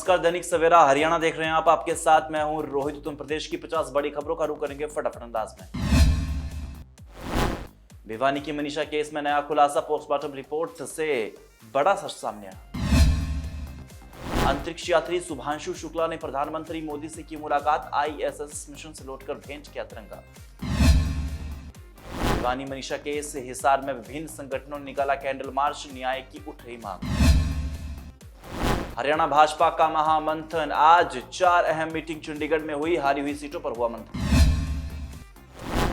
नमस्कार, दैनिक सवेरा हरियाणा देख रहे हैं आप। आपके साथ मैं हूं रोहित। उत्तर प्रदेश की 50 बड़ी खबरों का रुख करेंगे फटाफट अंदाज में। भिवानी की मनीषा केस में नया खुलासा, पोस्टमार्टम रिपोर्ट से बड़ा सच सामने आया। अंतरिक्ष यात्री शुभांशु शुक्ला ने प्रधानमंत्री मोदी से की मुलाकात, आईएसएस मिशन से लौटकर भेंट किया तिरंगा। भिवानी मनीषा केस, हिसार में विभिन्न संगठनों ने निकाला कैंडल मार्च, न्याय की उठ रही मांग। हरियाणा भाजपा का महामंथन, आज 4 अहम मीटिंग चंडीगढ़ में हुई, हारी हुई सीटों पर हुआ मंथन।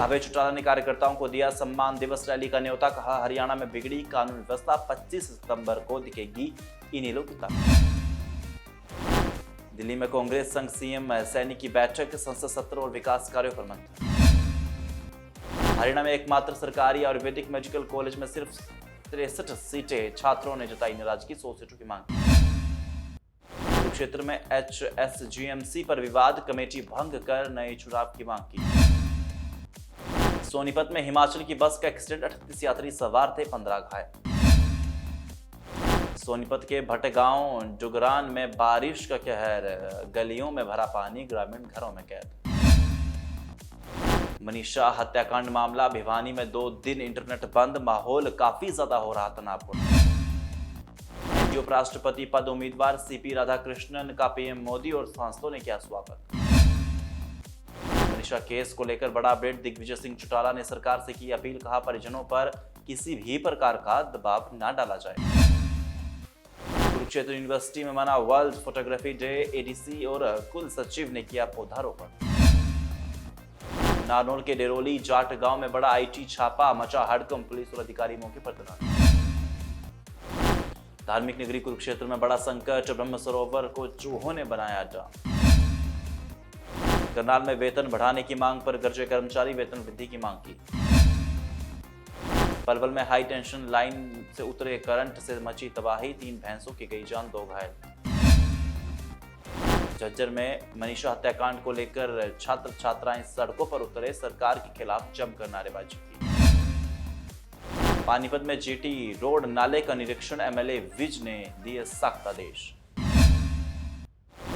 अभय चौटाला ने कार्यकर्ताओं को दिया सम्मान दिवस रैली का न्योता, कहा हरियाणा में बिगड़ी कानून व्यवस्था, 25 सितंबर को दिखेगी इनेलो की ताकत। दिल्ली में कांग्रेस संघ सीएम सैनी की बैठक, संसद सत्र और विकास कार्यों पर मंथन। हरियाणा में एकमात्र सरकारी आयुर्वेदिक मेडिकल कॉलेज में सिर्फ 63 सीटें, छात्रों ने जताई नाराजगी, 100 सीटों की मांग। कुरुक्षेत्र में एचएसजीएमसी पर विवाद, कमेटी भंग कर नए चुनाव की मांग की। सोनीपत में हिमाचल की बस का एक्सीडेंट, 38 यात्री सवार थे, 15 घायल। सोनीपत के भटगांव जुगरान में बारिश का कहर, गलियों में भरा पानी, ग्रामीण घरों में कैद। मनीषा हत्याकांड मामला, भिवानी में 2 दिन इंटरनेट बंद, माहौल काफी ज्यादा हो रहा तनावपूर्ण। एनडीए उपराष्ट्रपति पद उम्मीदवार सीपी राधाकृष्णन का पीएम मोदी और सांसदों ने किया स्वागत। मनीषा केस को लेकर बड़ा अपडेट, दिग्विजय सिंह चौटाला ने सरकार से की अपील, कहा परिजनों पर किसी भी प्रकार का दबाव न डाला जाए। कुरुक्षेत्र यूनिवर्सिटी में मना वर्ल्ड फोटोग्राफी डे, एडीसी और कुल सचिव ने किया पौधारोपण। नारनौल के डेरोली जाट गांव में बड़ा आईटी छापा, मचा हड़कंप, पुलिस और अधिकारी मौके पर तैनात। धार्मिक नगरी कुरुक्षेत्र में बड़ा संकट, ब्रह्म सरोवर को चूहों ने बनाया अड्डा। करनाल में वेतन बढ़ाने की मांग पर गरजे कर्मचारी, वेतन वृद्धि की मांग की। पलवल में हाई टेंशन लाइन से उतरे करंट से मची तबाही, 3 भैंसों की गई जान, 2 घायल। झज्जर में मनीषा हत्याकांड को लेकर छात्र छात्राएं सड़कों पर उतरे, सरकार के खिलाफ जमकर नारेबाजी की। पानीपत में जीटी रोड नाले का निरीक्षण, एमएलए विज ने दिए सख्त आदेश।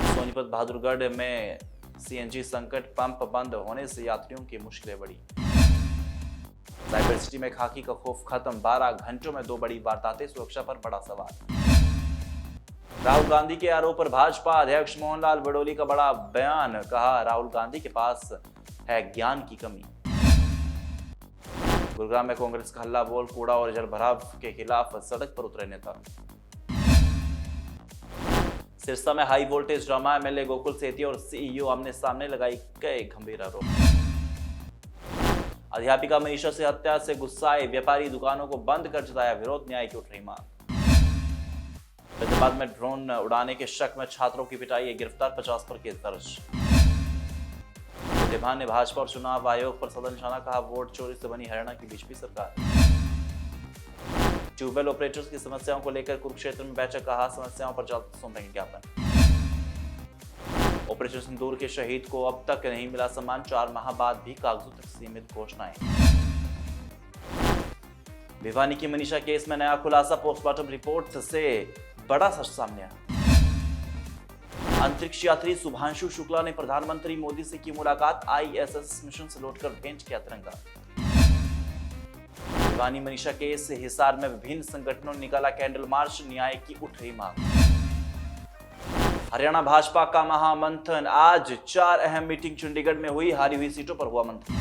सोनीपत बहादुरगढ़ में सीएनजी संकट, पंप बंद होने से यात्रियों की मुश्किलें बढ़ी। साइबर सिटी में खाकी का खौफ खत्म, 12 घंटों में 2 बड़ी वारदातें, सुरक्षा पर बड़ा सवाल। राहुल गांधी के आरोप पर भाजपा अध्यक्ष मोहनलाल बड़ोली का बड़ा बयान, कहा राहुल गांधी के पास है ज्ञान की कमी। गुरुग्राम में कांग्रेस का हल्ला बोल, कूड़ा और जलभराव के खिलाफ सड़क पर उतरे नेता। सिरसा में high voltage drama, MLA Gokul Sethi और सीईओ आमने सामने, लगाई कई गंभीर आरोप। अध्यापिका मनीषा से हत्या से गुस्साए व्यापारी, दुकानों को बंद कर जताया विरोध, न्याय की उठ रही मांग। फैजाबाद में ड्रोन उड़ाने के शक में छात्रों की पिटाई, गिरफ्तार, 50 पर केस दर्ज। विधान ने भाजपा और चुनाव आयोग पर सदा निशाना, कहा वोट चोरी से बनी हरियाणा की बीजेपी सरकार। ट्यूबवेल ऑपरेटर्स की समस्याओं को लेकर कुरुक्षेत्र में बैठक, कहा समस्याओं पर जल्द सौंपेंगे ज्ञापन। ऑपरेशन सिंदूर के शहीद को अब तक नहीं मिला सम्मान, 4 माह बाद भी कागजों तक सीमित घोषणाएं। भिवानी की मनीषा केस में नया खुलासा, पोस्टमार्टम रिपोर्ट से बड़ा सच सामने आया। अंतरिक्ष यात्री शुभांशु शुक्ला ने प्रधानमंत्री मोदी से की मुलाकात, आईएसएस मिशन से लौटकर भेंट किया तिरंगा। भिवानी मनीषा केस, हिसार में विभिन्न संगठनों ने निकाला कैंडल मार्च, न्याय की उठ रही मांग। हरियाणा भाजपा का महामंथन, आज 4 अहम मीटिंग चंडीगढ़ में हुई, हारी हुई सीटों पर हुआ मंथन।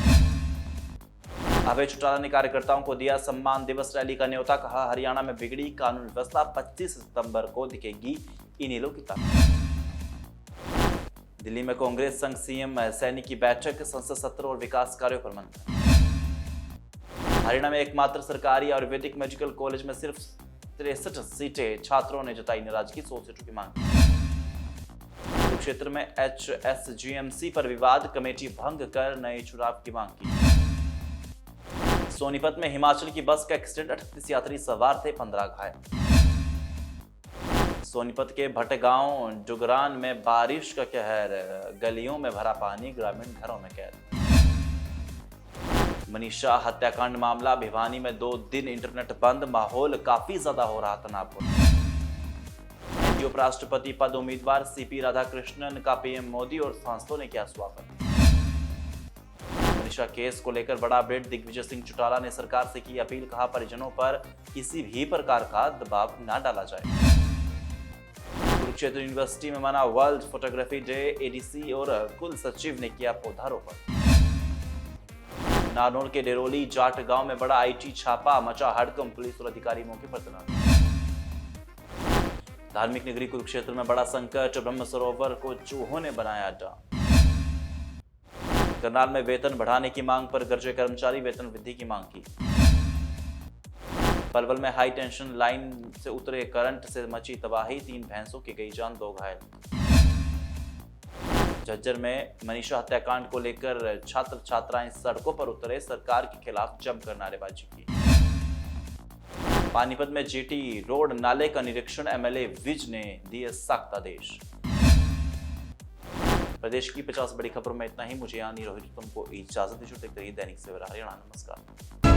अभय चौटाला ने कार्यकर्ताओं को दिया सम्मान दिवस रैली का न्योता, कहा हरियाणा में बिगड़ी कानून व्यवस्था, 25 सितंबर को दिखेगी इनेलो की ताकत। दिल्ली में कांग्रेस संघ सीएम सैनी की बैठक, संसद सत्र और विकास कार्यों पर मंथन। हरियाणा में एकमात्र सरकारी आयुर्वेदिक मेडिकल कॉलेज में सिर्फ 63 सीटें, छात्रों ने जताई नाराजगी, 100 सीटों की मांग। कुरुक्षेत्र में एचएसजीएमसी पर विवाद, कमेटी भंग कर नए चुनाव की मांग की। सोनीपत में हिमाचल की बस का एक्सीडेंट, 38 यात्री सवार थे, 15 घायल। सोनीपत के भटगांव जुगरान में बारिश का कहर, गलियों में भरा पानी, ग्रामीण घरों में कैद। मनीषा हत्याकांड मामला, भिवानी में 2 दिन इंटरनेट बंद, माहौल काफी ज्यादा हो रहा तनावपूर्ण। पूर्व उपराष्ट्रपति पद उम्मीदवार सीपी राधाकृष्णन का पीएम मोदी और सांसदों ने किया स्वागत। मनीषा केस को लेकर बड़ा अपडेट, दिग्विजय सिंह चौटाला ने सरकार से की अपील, कहा परिजनों पर किसी भी प्रकार का दबाव न डाला जाए। कुरुक्षेत्र यूनिवर्सिटी में मना वर्ल्ड फोटोग्राफी डे, एडीसी और कुल सचिव ने किया पौधारोपण। नारनौल के डेरोली जाट गांव में बड़ा आईटी छापा, मचा हड़कंप, पुलिस और अधिकारी मौके पर तैनात। धार्मिक नगरी कुरुक्षेत्र में बड़ा संकट, ब्रह्म सरोवर को चूहों ने बनाया अड्डा। करनाल में वेतन बढ़ाने की मांग पर गरजे कर्मचारी, वेतन वृद्धि की मांग की। पलवल में हाई टेंशन लाइन से उतरे करंट से मची तबाही, 3 भैंसों की गई जान, 2 घायल। झज्जर में मनीषा हत्याकांड को लेकर छात्र छात्राएं सड़कों पर उतरे, सरकार के खिलाफ जमकर नारेबाजी की। पानीपत में जीटी रोड नाले का निरीक्षण, एमएलए विज ने दिए सख्त आदेश। प्रदेश की 50 बड़ी खबरों में इतना ही। मुझे यानी रोहित तुमको इजाजत दीजिए। देखते रहिए दैनिक सवेरा हरियाणा। नमस्कार।